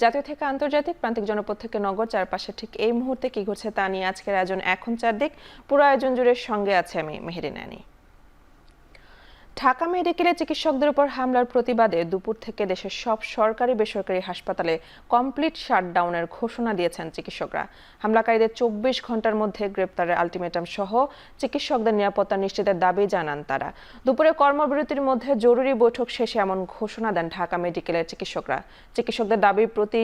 জাতীয় থেকে আন্তর্জাতিক, প্রান্তিক জনপদ থেকে নগর, চারপাশে ঠিক এই মুহূর্তে কি ঘটছে তা নিয়ে আজকের আয়োজন এখন চারদিক। পুরো আয়োজন জুড়ে সঙ্গে আছে আমি মেহেরিন আনি। ঢাকা মেডিকেলে চিকিৎসকদের উপর হামলার প্রতিবাদে দুপুর থেকে দেশের সব সরকারি বেসরকারি হাসপাতালে কমপ্লিট শাটডাউনের ঘোষণা দিয়েছেন চিকিৎসকরা। হামলাকারীদের 24 ঘন্টার মধ্যে গ্রেপ্তারের আলটিমেটাম সহ চিকিৎসকদের নিরাপত্তা নিশ্চিতের দাবি জানান তারা। দুপুরে কর্মবিরতির মধ্যে জরুরি বৈঠক শেষে এমন ঘোষণা দেন ঢাকা মেডিকেলের চিকিৎসকরা। চিকিৎসকদের দাবির প্রতি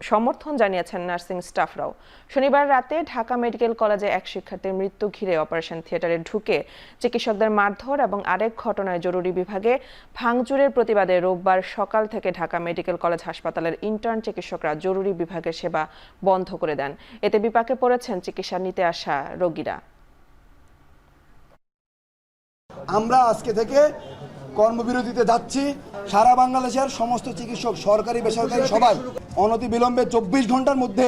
সমর্থন জানিয়েছেন নার্সিং স্টাফরাও। শনিবার রাতে ঢাকা মেডিকেল কলেজে এক শিক্ষার্থীর মৃত্যু ঘিরে অপারেশন থিয়েটারে ঢুকে চিকিৎসকদের মারধর এবং আরেক ঘটনায় জরুরি বিভাগে ভাঙচুরের প্রতিবাদে রোববার সকাল থেকে ঢাকা মেডিকেল কলেজ হাসপাতালের ইন্টার্ন চিকিৎসকরা জরুরি বিভাগের সেবা বন্ধ করে দেন। এতে বিপাকে পড়েছেন চিকিৎসা নিতে আসা রোগীরা। আমরা আজকে থেকে কর্মবিরতিতে যাচ্ছি। সারা বাংলাদেশের সমস্ত চিকিৎসক, সরকারি বেসরকারি সবাই অনতিবিলম্বে 24 ঘন্টার মধ্যে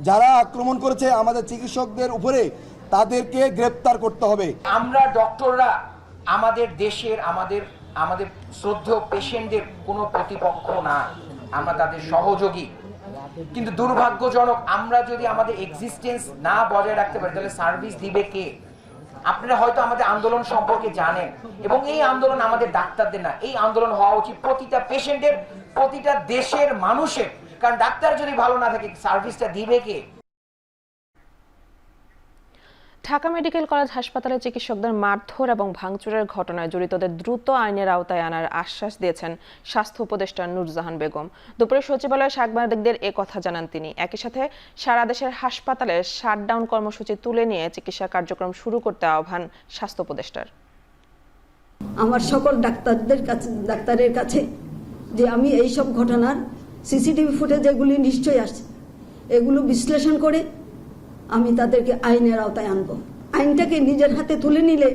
যারা আক্রমণ করেছে আমাদের চিকিৎসকদের উপরে তাদেরকে গ্রেপ্তার করতে হবে। আমরা ডক্টররা আমাদের দেশের আমাদের শ্রদ্ধেয় পেশেন্টদের কোনো প্রতিপক্ষ না, আমরা তাদের সহযোগী। কিন্তু দুর্ভাগ্যজনক, আমরা যদি আমাদের এক্সিস্টেন্স না বজায় রাখতে পারি তাহলে সার্ভিস দিবে কে? আপনারা হয়তো আমাদের আন্দোলন সম্পর্কে জানেন, এবং এই আন্দোলন আমাদের ডাক্তারদের না, এই আন্দোলন হওয়া উচিত প্রতিটা পেশেন্টের, প্রতিটা দেশের মানুষের। কারণ ডাক্তার যদি ভালো না থাকে সার্ভিসটা দিবে কে? ঢাকা মেডিকেল কলেজ হাসপাতালে চিকিৎসকদের মারধর এবং ভাঙচুরের ঘটনায় জড়িতদের দ্রুত আইনের আওতায় আনার আশ্বাস দিয়েছেন স্বাস্থ্য উপদেষ্টা নূরজাহান বেগম। দুপুরে সচিবালয়ে সাংবাদিকদের কথা জানান তিনি। একই সাথে সারা দেশের হাসপাতালে শাটডাউন কর্মসূচি তুলে নিয়ে চিকিৎসা কার্যক্রম শুরু করতে আহ্বান স্বাস্থ্য উপদেষ্টার। আমার সকল ডাক্তারের কাছে যে আমি এই সব ঘটনার সিসিটিভি ফুটেজ এগুলি নিশ্চয়ই আসছে, এগুলো বিশ্লেষণ করে আমি তাদেরকে আইনের আওতায় আনবো। আইনটাকে নিজের হাতে তুলে নিলে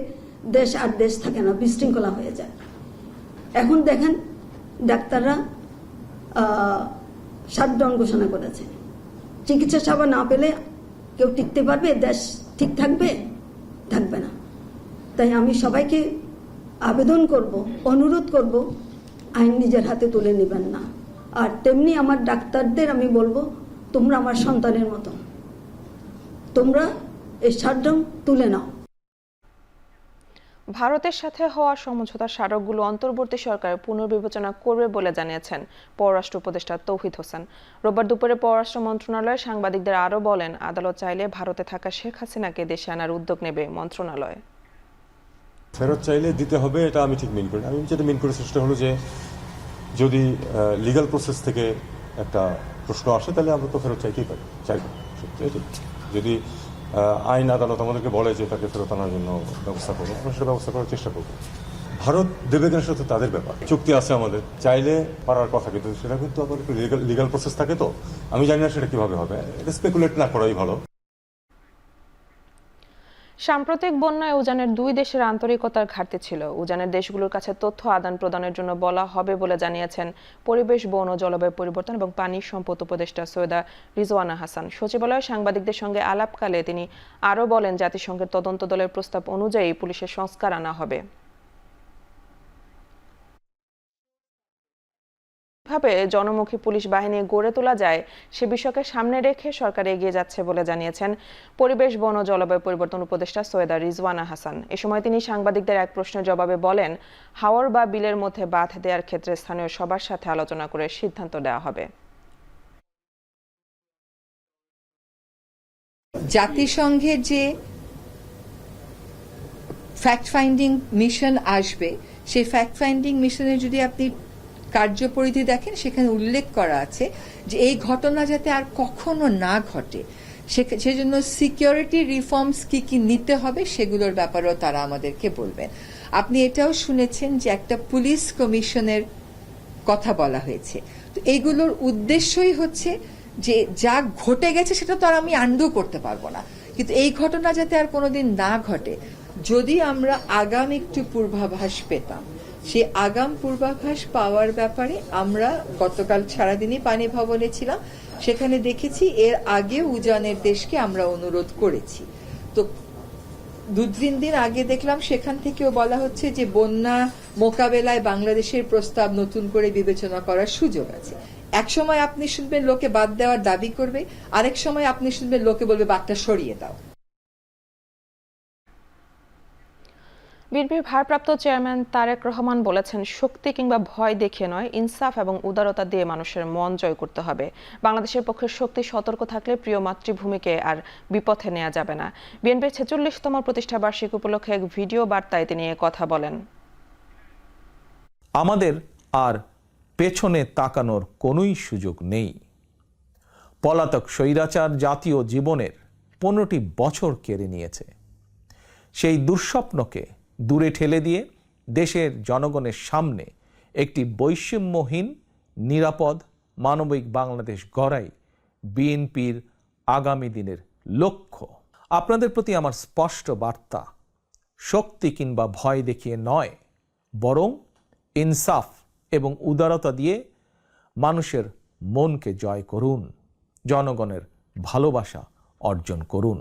দেশ আর দেশ থাকে না, বিশৃঙ্খলা হয়ে যায়। এখন দেখেন ডাক্তাররা শাটডাউন ঘোষণা করেছে। চিকিৎসা সেবা না পেলে কেউ টিকতে পারবে? দেশ ঠিক থাকবে? থাকবে না। তাই আমি সবাইকে আবেদন করব, অনুরোধ করব, আইন নিজের হাতে তুলে নেবেন না। আর তেমনি আমার ডাক্তারদের আমি বলবো, তোমরা আমার সন্তানের মতো, তোমরা এই শাটডাউন তুলে নাও। ভারতের সাথে হওয়া সমঝোতা স্মারকগুলো অন্তর্বর্তী সরকার পুনর্বিবেচনা করবে বলে জানিয়েছেন পররাষ্ট্র উপদেষ্টা তৌহিদ হোসেন। রোববার দুপুরে পররাষ্ট্র মন্ত্রণালয় সাংবাদিকদের আরও বলেন, আদালত চাইলে ভারতে থাকা শেখ হাসিনাকে দেশে আনার উদ্যোগ নেবে মন্ত্রণালয়। ফেরত চাইলে দিতে হবে, এটা আমি ঠিক মিন করি। আমি যেটা মিন করার চেষ্টা হলো যে যদি লিগাল প্রসেস থেকে একটা প্রশ্ন আসে তাহলে আমরা তো ফেরত চাইতেই পারি, চাইবো। যদি আইন আদালত আমাদেরকে বলে যে তাকে ফেরত আনার জন্য ব্যবস্থা করবো, আমরা সেটা ব্যবস্থা করার চেষ্টা করবো। ভারত দেবে কেন সেটা তাদের ব্যাপার, চুক্তি আছে আমাদের, চাইলে পারার কথা, কিন্তু সেটা কিন্তু আবার একটু লিগাল প্রসেস থাকে। তো আমি জানি না সেটা কিভাবে হবে, এটা স্পেকুলেট না করাই ভালো। সাম্প্রতিক বন্যায় উজানের দুই দেশের আন্তরিকতার ঘাটতি ছিল। উজানের দেশগুলোর কাছে তথ্য আদান প্রদানের জন্য বলা হবে বলে জানিয়েছেন পরিবেশ, বন ও জলবায়ু পরিবর্তন এবং পানি সম্পদ উপদেষ্টা সৈয়দা রিজওয়ানা হাসান। সচিবালয়ে সাংবাদিকদের সঙ্গে আলাপকালে তিনি আরও বলেন, জাতিসংঘের তদন্ত দলের প্রস্তাব অনুযায়ী পুলিশের সংস্কার আনা হবে। ভাবে জনমুখী পুলিশ বাহিনী গড়ে তোলা যায় সে বিষয়কে সামনে রেখে সরকার এগিয়ে যাচ্ছে বলে জানিয়েছেন পরিবেশ, বন ও জলবায়ু পরিবর্তন উপদেষ্টা সৈয়দা রিজওয়ানা হাসান। এ সময় তিনি সাংবাদিকদের এক প্রশ্নের জবাবে বলেন, হাওর বা বিলের মধ্যে বাঁধ দেওয়ার ক্ষেত্রে স্থানীয় সবার সাথে আলোচনা করে সিদ্ধান্ত দেওয়া হবে। জাতিসংঘের যে ফ্যাক্ট ফাইন্ডিং মিশন আসবে, সেই ফ্যাক্ট ফাইন্ডিং মিশনে যদি আপনি কার্যপরিধি দেখেন, সেখানে উল্লেখ করা আছে যে এই ঘটনা যাতে আর কখনো না ঘটে, সেজন্য সিকিউরিটি রিফর্মস কি কি নিতে হবে সেগুলোর ব্যাপারেও তারা আমাদেরকে বলবেন। আপনি এটাও শুনেছেন যে একটা পুলিশ কমিশনের কথা বলা হয়েছে। তো এইগুলোর উদ্দেশ্যই হচ্ছে যে যা ঘটে গেছে সেটা তো আর আমি আন্ডু করতে পারবো না, কিন্তু এই ঘটনা যাতে আর কোনোদিন না ঘটে। যদি আমরা আগাম একটু পূর্বাভাস পেতাম, সেই আগাম পূর্বাভাস পাওয়ার ব্যাপারে আমরা গতকাল সারাদিনই পানি ভবনে ছিলাম, সেখানে দেখেছি এর আগে উজানের দেশকে আমরা অনুরোধ করেছি। তো 2-3 দিন আগে দেখলাম সেখান থেকেও বলা হচ্ছে যে বন্যা মোকাবেলায় বাংলাদেশের প্রস্তাব নতুন করে বিবেচনা করার সুযোগ আছে। এক সময় আপনি শুনবেন লোকে বাদ দেওয়ার দাবি করবে, আরেক সময় আপনি শুনবেন লোকে বলবে বাদটা সরিয়ে দাও। বিএনপির ভারপ্রাপ্ত চেয়ারম্যান তারেক রহমান বলেছেন, শক্তি কিংবা ভয় দেখিয়ে নয়, ইনসাফ এবং উদারতা দিয়ে মানুষের মন জয় করতে হবে। বাংলাদেশের পক্ষে শক্তি সতর্ক থাকলে প্রিয় মাতৃভূমিকে আর বিপথে নেওয়া যাবে না। বিএনপির 46তম প্রতিষ্ঠা বার্ষিকী উপলক্ষে এক ভিডিও বার্তায় তিনি এ কথা বলেন। আমাদের আর পেছনে তাকানোর কোনোই সুযোগ নেই। পলাতক স্বৈরাচার জাতীয় জীবনের 15টি বছর কেড়ে নিয়েছে। সেই দুঃস্বপ্নকে দূরে ঠেলে দিয়ে দেশের জনগণের সামনে একটি বৈষম্যহীন, নিরাপদ, মানবিক বাংলাদেশ গড়াই বিএনপির আগামী দিনের লক্ষ্য। আপনাদের প্রতি আমার স্পষ্ট বার্তা, শক্তি কিংবা ভয় দেখিয়ে নয়, বরং ইনসাফ এবং উদারতা দিয়ে মানুষের মনকে জয় করুন, জনগণের ভালোবাসা অর্জন করুন।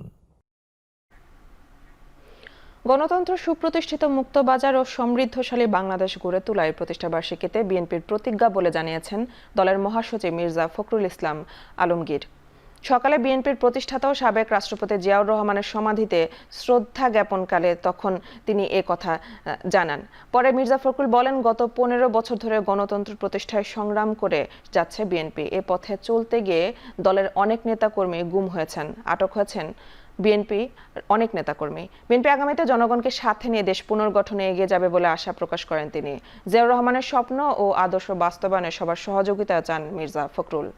গণতন্ত্র, সুপ্রতিষ্ঠিত, মুক্ত বাজার ও সমৃদ্ধশালী বাংলাদেশ গড়ে তোলায় প্রতিষ্ঠাবার্ষিকীতে বিএনপির প্রতিজ্ঞা বলে জানিয়েছেন দলের মহাসচিব মির্জা ফখরুল ইসলাম আলমগীর। সকালে বিএনপির প্রতিষ্ঠাতা ও সাবেক রাষ্ট্রপতি জিয়াউর রহমানের সমাধিতে শ্রদ্ধা জ্ঞাপনকালে তখন তিনি এ কথা জানান। পরে মির্জা ফখরুল বলেন, গত 15 বছর ধরে গণতন্ত্র প্রতিষ্ঠায় সংগ্রাম করে যাচ্ছে বিএনপি। এ পথে চলতে গিয়ে দলের অনেক নেতাকর্মী গুম হয়েছেন, আটক হয়েছেন অনেক নেতাকর্মী। বিএনপি আগামীতে জনগণকে সাথে নিয়ে দেশ পুনর্গঠনে এগিয়ে যাবে বলে আশা প্রকাশ করেন তিনি। জিয়াউর রহমানের স্বপ্ন ও আদর্শ বাস্তবায়নে সবার সহযোগিতা চান মির্জা ফখরুল।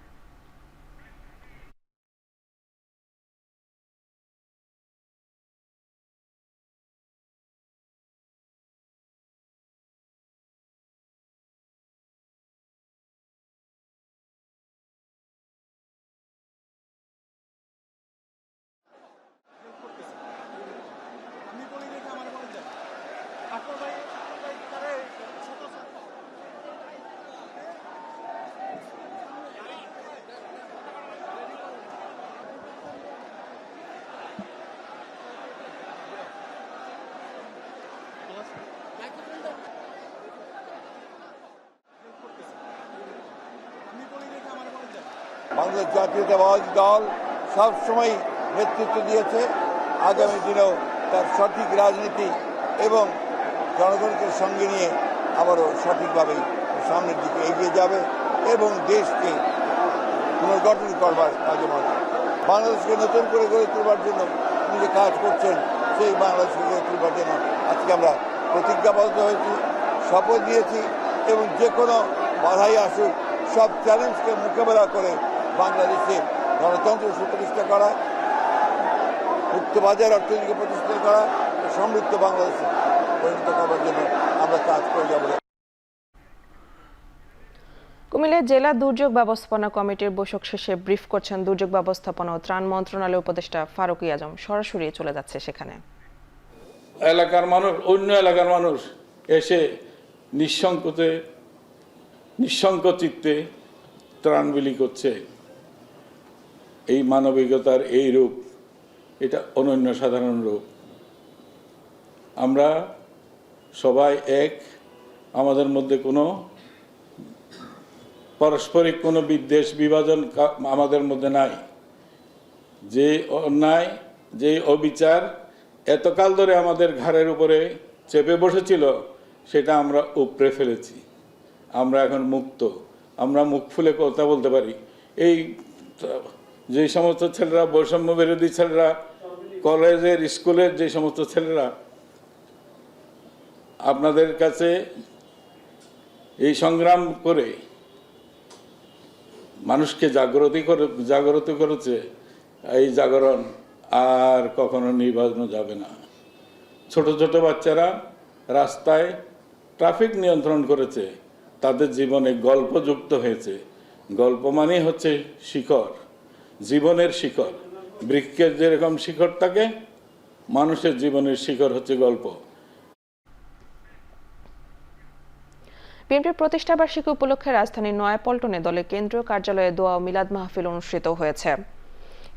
বাংলাদেশ জাতীয়তাবাদী দল সবসময় নেতৃত্ব দিয়েছে, আগামী দিনেও তার সঠিক রাজনীতি এবং জনগণকে সঙ্গে নিয়ে আবারও সঠিকভাবে সামনের দিকে এগিয়ে যাবে এবং দেশকে পুনর্গঠন করবার কাজে মাঝে বাংলাদেশকে নতুন করে গড়ে তোলবার জন্য তিনি যে কাজ করছেন, সেই বাংলাদেশকে গড়ে তোলবার জন্য আজকে আমরা প্রতিজ্ঞাবদ্ধ হয়েছি, শপথ দিয়েছি এবং যে কোনো বাধাই আসুক সব চ্যালেঞ্জকে মোকাবেলা করে বাংলাদেশে গণতন্ত্র সুপ্রতিষ্ঠা করা, মুক্ত বাজার অর্থনীতিকে প্রতিষ্ঠা করা, সমৃদ্ধ বাংলাদেশে পরিণত করার জন্য আমরা কাজ করে যাব। কুমিল্লা জেলা দুর্যোগ ব্যবস্থাপনা কমিটির বৈঠক শেষে ব্রিফ করছেন দুর্যোগ ব্যবস্থাপনা ও ত্রাণ মন্ত্রণালয়ের উপদেষ্টা ফারুক আজম। সরাসরি চলে যাচ্ছে সেখানে। এলাকার মানুষ, অন্য এলাকার মানুষ এসে নিঃসংক চিত্তে ত্রাণ বিলি করছে। এই মানবিকতার এই রূপ, এটা অনন্য সাধারণ রূপ। আমরা সবাই এক, আমাদের মধ্যে কোনো পারস্পরিক কোনো বিদ্বেষ বিভাজন আমাদের মধ্যে নাই। যে অন্যায়, যে অবিচার এতকাল ধরে আমাদের ঘাড়ের উপরে চেপে বসেছিল, সেটা আমরা উপড়ে ফেলেছি। আমরা এখন মুক্ত, আমরা মুখ খুলে কথা বলতে পারি। এই যে সমস্ত ছেলেরা, বৈষম্য বিরোধী ছেলেরা, কলেজের স্কুলের যে সমস্ত ছেলেরা আপনাদের কাছে এই সংগ্রাম করে মানুষকে জাগ্রত করেছে, এই জাগরণ আর কখনো নিভানো যাবে না। ছোট ছোট বাচ্চারা রাস্তায় ট্রাফিক নিয়ন্ত্রণ করেছে, তাদের জীবনে গল্প যুক্ত হয়েছে। গল্প মানে হচ্ছে শিখর, জীবনের শিখর। বৃক্ষের যেরকম শিখর থাকে, মানুষের জীবনের শিখর হচ্ছে গল্প। বিএনপির প্রতিষ্ঠাবার্ষিকী উপলক্ষে রাজধানীর নয়াপল্টনে দলের কেন্দ্রীয় কার্যালয়ে দোয়া ও মিলাদ মাহফিল অনুষ্ঠিত হয়েছে।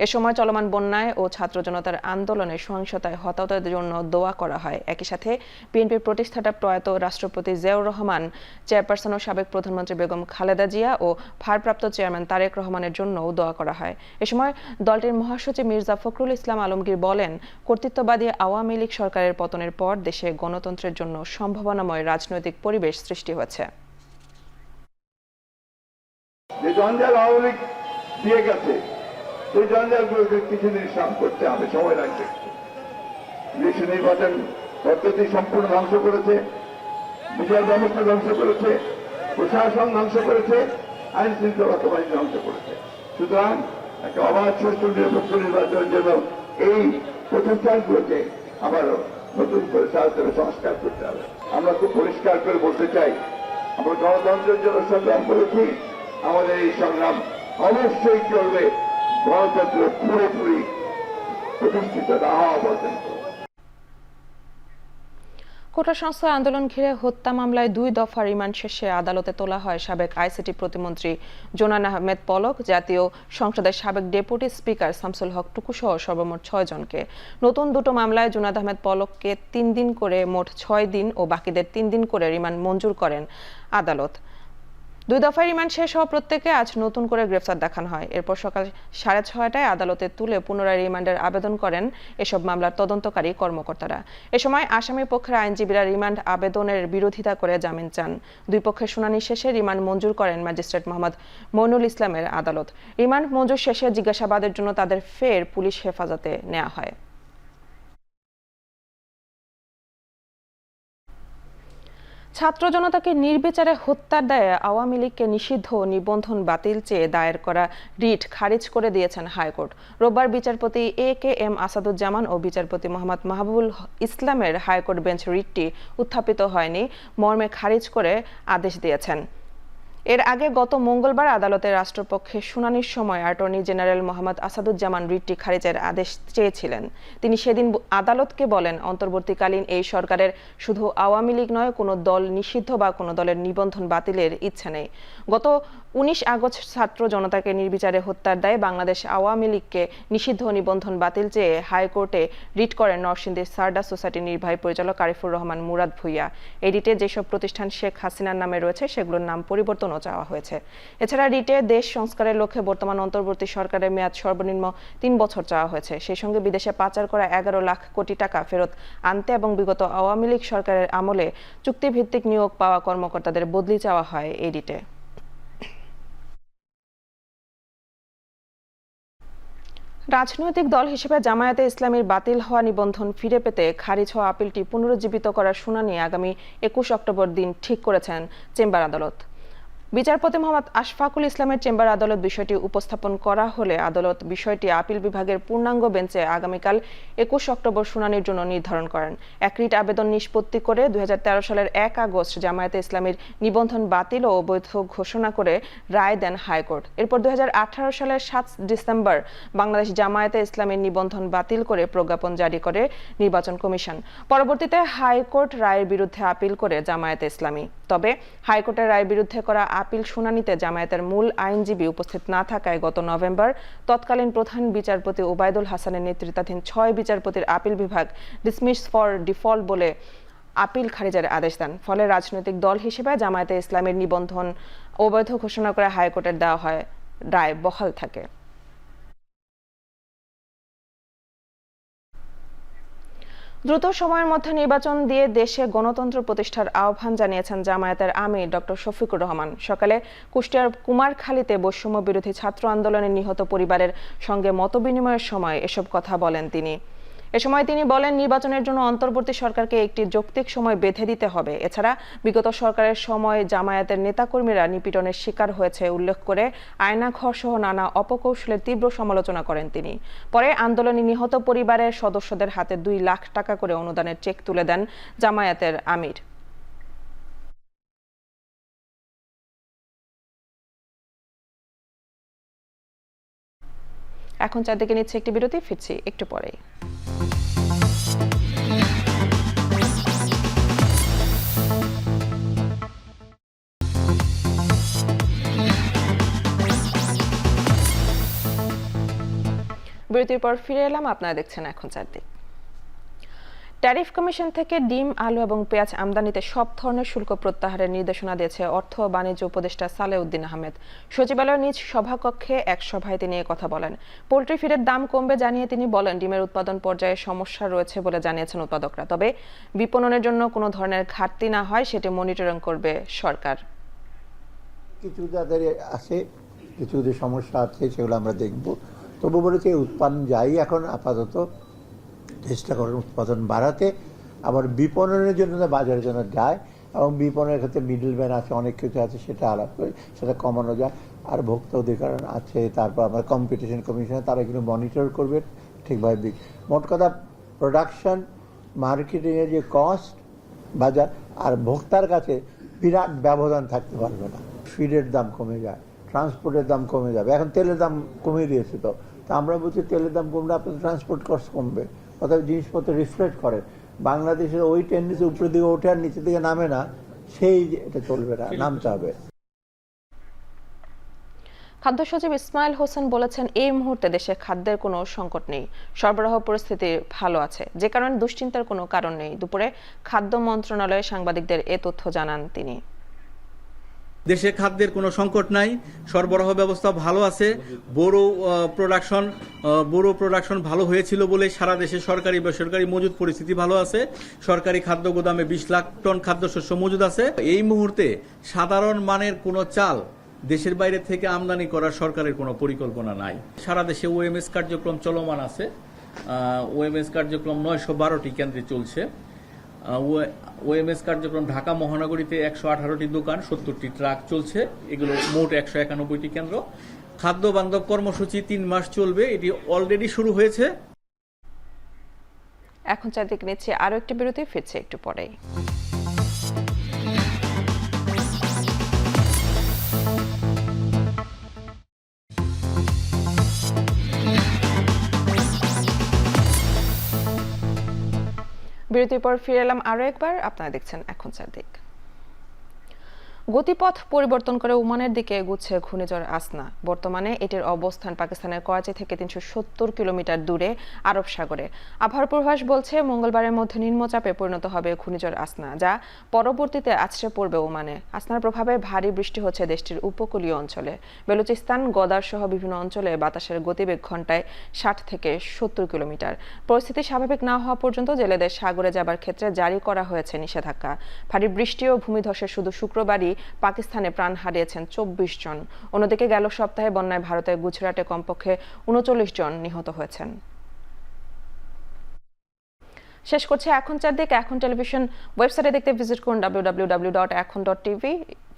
এ সময় চলমান বন্যায় ও ছাত্র জনতার আন্দোলনে সহিংসতায় হতাহতদের জন্য দোয়া করা হয়। একই সাথে বিএনপির প্রতিষ্ঠাতা প্রয়াত রাষ্ট্রপতি জিয়াউর রহমান, চেয়ারপারসন ও সাবেক প্রধানমন্ত্রী বেগম খালেদা জিয়া ও ভারপ্রাপ্ত চেয়ারম্যান তারেক রহমানের জন্যও দোয়া করা হয়। এ সময় দলটির মহাসচিব মির্জা ফখরুল ইসলাম আলমগীর বলেন, কর্তৃত্ববাদী আওয়ামী লীগ সরকারের পতনের পর দেশে গণতন্ত্রের জন্য সম্ভাবনাময় রাজনৈতিক পরিবেশ সৃষ্টি হয়েছে। যে জঞ্জাল আওয়ামী লীগ দিয়ে গেছে, সেই জঞ্জালগুলোকে কিছুদিন সাম করতে হবে, সময় লাগবে। দেশে নির্বাচন পদ্ধতি সম্পূর্ণ ধ্বংস করেছে, বিচার ব্যবস্থা ধ্বংস করেছে, প্রশাসন ধ্বংস করেছে, আইন শৃঙ্খলা বাহিনী ধ্বংস করেছে। সুতরাং একটা অবাধ সুষ্ঠু নিরপেক্ষ নির্বাচনের জন্য এই প্রতিষ্ঠানগুলোকে আবারও নতুন করে সংস্কার করতে হবে। আমরা খুব পরিষ্কার করে বলতে চাই, আমরা গণতন্ত্রের জন্য সংগ্রাম করেছি, আমাদের এই সংগ্রাম অবশ্যই চলবে গণতন্ত্র পুরোপুরি প্রতিষ্ঠিত না হওয়া পর্যন্ত। কোটা সংস্কার আন্দোলন ঘিরে হত্যা মামলায় 2 দফা রিমান্ড শেষে আদালতে তোলা হয় সাবেক আইসিটি প্রতিমন্ত্রী জোনান আহমেদ পলক, জাতীয় সংসদের সাবেক ডেপুটি স্পিকার শামসুল হক টুকু সহ সর্বমোট 6 জনকে। নতুন দুটো মামলায় জোনান আহমেদ পলককে 3 দিন করে মোট 6 দিন ও বাকিদের 3 দিন করে রিমান্ড মঞ্জুর করেন আদালত। 2 দফা রিমান্ড শেষ হওয়া প্রত্যেকে আজ নতুন করে গ্রেফতার দেখানো হয়। এরপর সকাল 6:30টায় আদালতে তুলে পুনরায় রিমান্ডের আবেদন করেন এসব মামলার তদন্তকারী কর্মকর্তারা। এ সময় আসামি পক্ষের আইনজীবীরা রিমান্ড আবেদনের বিরোধিতা করে জামিন চান। 2 পক্ষের শুনানি শেষে রিমান্ড মঞ্জুর করেন ম্যাজিস্ট্রেট মোহাম্মদ মইনুল ইসলামের আদালত। রিমান্ড মঞ্জুর শেষে জিজ্ঞাসাবাদের জন্য তাদের ফের পুলিশ হেফাজতে নেওয়া হয়। ছাত্র জনতাকে নির্বিচারে হত্যার দায়ে আওয়ামী লীগকে নিষিদ্ধ নিবন্ধন বাতিল চেয়ে দায়ের করা রিট খারিজ করে দিয়েছেন হাইকোর্ট। রোববার বিচারপতি AKM আসাদুজ্জামান ও বিচারপতি মোহাম্মদ মাহবুবুল ইসলামের হাইকোর্ট বেঞ্চ রিটটি উত্থাপিত হয়নি মর্মে খারিজ করে আদেশ দিয়েছেন। এর আগে গত মঙ্গলবার আদালতে রাষ্ট্রপক্ষে শুনানির সময় অ্যাটর্নি জেনারেল মোহাম্মদ আসাদুজ্জামান রিটটি খারিজের আদেশ চেয়েছিলেন। তিনি সেদিন আদালতকে বলেন, অন্তর্বর্তীকালীন এই সরকারের শুধু আওয়ামী লীগ নয়, কোনো দল নিষিদ্ধ বা কোনো দলের নিবন্ধন বাতিলের ইচ্ছে নেই। গত 19 আগস্ট ছাত্র জনতাকে নির্বিচারে হত্যার দায়ে বাংলাদেশ আওয়ামী লীগকে নিষিদ্ধ নিবন্ধন বাতিল চেয়ে হাইকোর্টে রিট করেন নরসিংদী সারদা সোসাইটির নির্বাহী পরিচালক আরিফুর রহমান মুরাদ ভূঁইয়া। এই রিটে যেসব প্রতিষ্ঠান শেখ হাসিনার নামে রয়েছে সেগুলোর নাম পরিবর্তনও চাওয়া হয়েছে। এছাড়া রিটে দেশ সংস্কারের লক্ষ্যে বর্তমান অন্তর্বর্তী সরকারের মেয়াদ সর্বনিম্ন 3 বছর চাওয়া হয়েছে। সেই সঙ্গে বিদেশে পাচার করা 11 লাখ কোটি টাকা ফেরত আনতে এবং বিগত আওয়ামী লীগ সরকারের আমলে চুক্তিভিত্তিক নিয়োগ পাওয়া কর্মকর্তাদের বদলি চাওয়া হয় এই রিটে। রাজনৈতিক দল হিসেবে জামায়াতে ইসলামীর বাতিল হওয়া নিবন্ধন ফিরে পেতে খারিজ হওয়া আপিলটি পুনরুজ্জীবিত করার শুনানি আগামী 21 অক্টোবর দিন ঠিক করেছেন চেম্বার আদালত। বিচারপতি মোহাম্মদ আশফাকুল ইসলামের চেম্বার আদালত বিষয়টি উপস্থাপন করা হলে আদালত বিষয়টি আপিল বিভাগের পূর্ণাঙ্গ বেঞ্চে আগামীকাল 21 অক্টোবর শুনানির জন্য নির্ধারণ করেন। এক রিট আবেদন নিষ্পত্তি করে 2013 সালের 1 আগস্ট জামায়াতে ইসলামীর নিবন্ধন বাতিল ও অবৈধ ঘোষণা করে রায় দেন হাইকোর্ট। এরপর 2018 সালের 7 ডিসেম্বর বাংলাদেশ জামায়াতে ইসলামীর নিবন্ধন বাতিল করে প্রজ্ঞাপন জারি করে নির্বাচন কমিশন। পরবর্তীতে হাইকোর্ট রায়ের বিরুদ্ধে আপিল করে জামায়াতে ইসলামী। তবে হাইকোর্টের রায়ের বিরুদ্ধে করা আপিল শুনানিতে জামায়াতের মূল আইনজীবী উপস্থিত না থাকায় গত নভেম্বর তৎকালীন প্রধান বিচারপতি ওবায়দুল হাসানের নেতৃত্বাধীন 6 বিচারপতির আপিল বিভাগ ডিসমিস ফর ডিফল্ট বলে আপিল খারিজের আদেশ দেন। ফলে রাজনৈতিক দল হিসেবে জামায়াতে ইসলামের নিবন্ধন অবৈধ ঘোষণা করে হাইকোর্টের দেওয়া হয় রায় বহাল থাকে। দ্রুত সময়ের মধ্যে নির্বাচন দিয়ে দেশে গণতন্ত্র প্রতিষ্ঠার আহ্বান জানিয়েছেন জামায়াতের আমির ডক্টর শফিকুর রহমান। সকালে কুষ্টিয়ার কুমারখালীতে বৈষম্য বিরোধী ছাত্র আন্দোলনে নিহত পরিবারের সঙ্গে মতবিনিময়ের সময় এসব কথা বলেন তিনি। এ সময় তিনি বলেন, নির্বাচনের জন্য অন্তর্বর্তী সরকারকে একটি যৌক্তিক সময় বেঁধে দিতে হবে। এছাড়া বিগত সরকারের সময় জামায়াতের নেতাকর্মীরা নিপীড়নের শিকার হয়েছে উল্লেখ করে আয়নাঘর সহ নানা অপকৌশলের তীব্র সমালোচনা করেন তিনি। পরে আন্দোলনে নিহত পরিবারের সদস্যদের হাতে 2 লাখ টাকা করে অনুদানের চেক তুলে দেন জামায়াতের আমির। এখন চারদিকে নিচ্ছে একটি বিরতি, ফিরছি একটু পরেই। বিরতির পর ফিরে এলাম, আপনারা দেখছেন এখন চারদিক। ট্যারিফ কমিশন থেকে ডিম, আলু এবং পেঁয়াজ আমদানিতে সব ধরনের শুল্ক প্রত্যাহারের নির্দেশনা দিয়েছে অর্থ ও বাণিজ্য উপদেষ্টা সালেউদ্দিন আহমেদ। সচিবালয়ের নিজ সভাকক্ষে এক সভায় তিনি কথা বলেন। পোল্ট্রি ফিডের দাম কমবে জানিয়ে তিনি বলেন, ডিমের উৎপাদন পর্যায়ে সমস্যা রয়েছে বলে জানিয়েছেন উৎপাদকরা, তবে বিপণনের জন্য কোনো ধরনের ঘাটতি না হয় সেটি মনিটরিং করবে সরকার। কিছু যাদের আছে, কিছু যে সমস্যা আছে সেগুলো আমরা দেখব। তবু বলেছে উৎপাদন যাই এখন আপাতত চেষ্টা করেন উৎপাদন বাড়াতে, আবার বিপণনের জন্য বাজারের জন্য যায়, এবং বিপণনের ক্ষেত্রে মিডলম্যান আছে, অনেক কিছু আছে, সেটা আলাপ করে সেটা কমানো যায়। আর ভোক্তা অধিকার আছে, তারপর আমার কম্পিটিশন কমিশনে তারা কিন্তু মনিটর করবে ঠিকভাবে। মোট কথা প্রোডাকশন, মার্কেটিংয়ের যে কস্ট বাজার আর ভোক্তার কাছে বিরাট ব্যবধান থাকতে পারবে না। ফিডের দাম কমে যায়, ট্রান্সপোর্টের দাম কমে যাবে। এখন তেলের দাম কমিয়ে দিয়েছে, তো আমরা বলছি তেলের দাম কমলে আপনাদের ট্রান্সপোর্ট কস্ট কমবে, অর্থাৎ জিনিসপত্র রিফ্লেক্ট করে। বাংলাদেশের ওই টেন্ডেন্সি উপরের দিকে ওঠে আর নিচের দিকে নামে না, সেই এটা চলবে না, নামতে হবে। খাদ্য সচিব ইসমাইল হোসেন বলেছেন, এই মুহূর্তে দেশে খাদ্যের কোনো সংকট নেই, সরবরাহ পরিস্থিতি ভালো আছে, যে কারণে দুশ্চিন্তার কোনো কারণ নেই। দুপুরে খাদ্য মন্ত্রণালয়ে সাংবাদিকদের এ তথ্য জানান তিনি। দেশে খাদ্যের কোনো সংকট নাই, সরবরাহ ব্যবস্থা ভালো আছে। বোরো প্রোডাকশন ভালো হয়েছিল বলে সারা দেশে সরকারি বেসরকারি মজুদ পরিস্থিতি ভালো আছে। সরকারি খাদ্য গোদামে 20 লাখ টন খাদ্যশস্য মজুদ আছে। এই মুহূর্তে সাধারণ মানের কোনো চাল দেশের বাইরে থেকে আমদানি করার সরকারের কোনো পরিকল্পনা নাই। সারা দেশে ওএমএস কার্যক্রম চলমান আছে। ওএমএস কার্যক্রম 912টি কেন্দ্রে চলছে। ওএমএস কার্যক্রম ঢাকা মহানগরীতে 118টি দোকান, 70টি ট্রাক চলছে, এগুলো মোট 191টি কেন্দ্র। খাদ্য বান্ধব কর্মসূচি 3 মাস চলবে, এটি অলরেডি শুরু হয়েছে। এখন চারদিকে নিচ্ছে আরো একটি বিরতি, ফিরছে একটু পরেই। বিরতির পর ফিরে এলাম আরো একবার, আপনারা দেখছেন এখন চারদিক। গতিপথ পরিবর্তন করে ওমানের দিকে এগুচ্ছে ঘূর্ণিঝড় আসনা। বর্তমানে এটির অবস্থান পাকিস্তানের করাচি থেকে 370 কিলোমিটার দূরে আরব সাগরে। আবহাওয়ার পূর্বাভাস বলছে, মঙ্গলবারের মধ্যে নিম্নচাপে পরিণত হবে ঘূর্ণিঝড় আসনা, যা পরবর্তীতে আছড়ে পড়বে ওমানে। আসনার প্রভাবে ভারী বৃষ্টি হচ্ছে দেশটির উপকূলীয় অঞ্চলে। বেলুচিস্তান, গদার সহ বিভিন্ন অঞ্চলে বাতাসের গতিবেগ ঘন্টায় 60 থেকে 70 কিলোমিটার। পরিস্থিতি স্বাভাবিক না হওয়া পর্যন্ত জেলেদের সাগরে যাবার ক্ষেত্রে জারি করা হয়েছে নিষেধাজ্ঞা। ভারী বৃষ্টি ও ভূমিধসে শুধু শুক্রবারই পাকিস্তানে প্রাণ হারিয়েছেন 24 জন। অন্যদিকে গেল সপ্তাহে বন্যায় ভারতের গুজরাটে কমপক্ষে 39 জন নিহত হয়েছেন। শেষ করছে এখন চারদিক। এখন টেলিভিশন ওয়েবসাইটে দেখতে ভিজিট করুন www.ekhon.tv,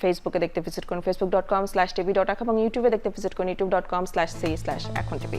ফেসবুকে দেখতে ভিজিট করুন facebook.com/tv.ek এবং ইউটিউবে দেখতে ভিজিট করুন youtube.com/c/ekhon tv।